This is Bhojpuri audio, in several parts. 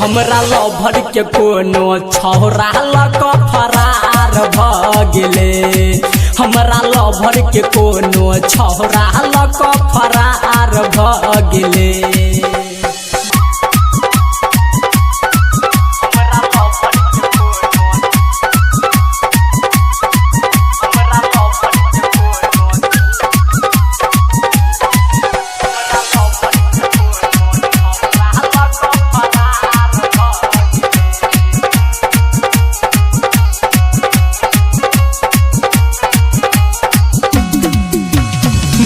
हमरा लभर के कोनो छौरा लक फरार भ गेले हमरा लभर के कोनो छौरा लक फरार भ गेले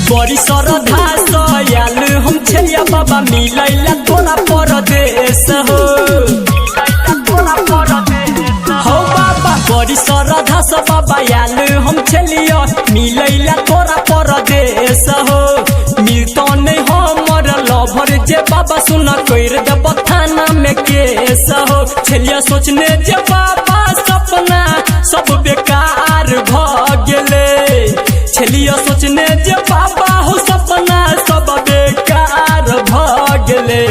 बड़ी श्रद्धा सयाल हम छलिया बाबा मिलैला तोरा परदेश हो बाबा बड़ी श्रद्धा से बाबा याल हम छलिया मिलैला तोरा परदेश हो मिलता नहीं हमर लभर जे बाबा सुना कर देब थाना में केस हो छलिया सोचने जे बाबा सपना सब बेकार भ गेले छलिया सोचने जे बाबा हो सपना सब बेकार भ गेले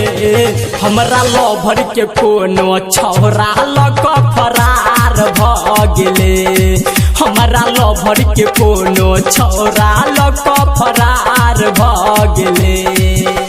हमरा लभर के कोनो छौरा लक फरार भ गेले हमरा लभर के कोनो छौरा लक फरार भ गेले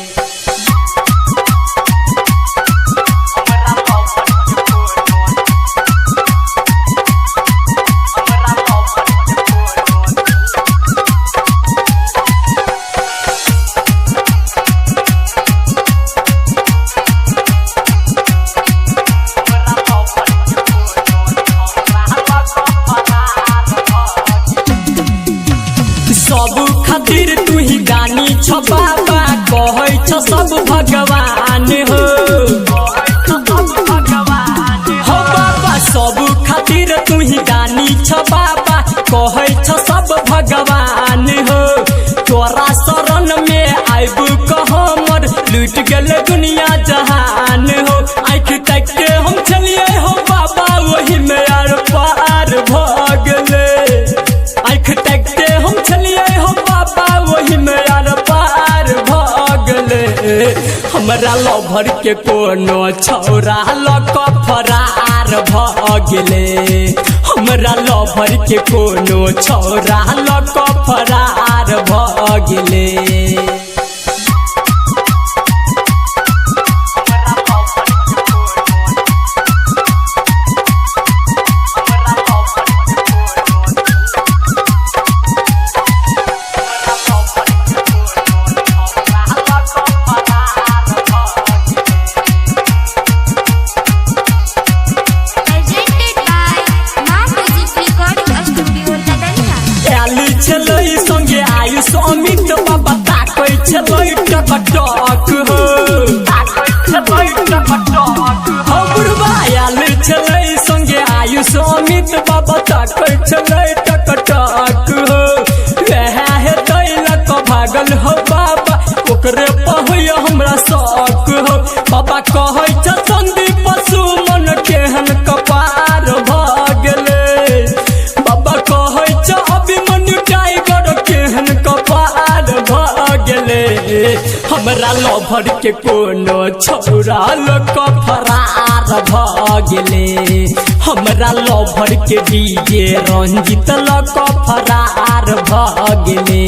सब खातिर तू ही गानी छ बाबा कहै छ सब भगवान हो बाबा सब खातिर तू ही गानी छ बाबा कहै छ सब भगवान हो तोरा शरण में आइब कह हमर लूट गेल दुनिया जहान हो आँख तक के हम चलिए हो बाबा वही में यार पार भ गेले आँख तक के हम चलिए हो बाबा वही में यार पार भ गेले हमरा लभर के कोनो छौरा लक फरार भ गेले हमरा लभर के कोनो छौरा लक फरार भ गेले छलै संगे आयुष अमित बाबा ताकै छलै टकटक हो बुढ़बा आयल छलै संगे आयुष अमित बाबा ताकै छलै टकटक हो वएह हेतै लक भागल हो बाबा ओकरे पहुय हमरा शौक हो बाबा कहै छ संदीप सुमन केहन कपार भ गेले बाबा कहै छ अभिमन्यु टाइगर केहन कपार भ गेले हमरा लभर के कोनो छौरा लक फरार भ गेले हमरा लभर के डीजे रंजित लक फरार भ गेले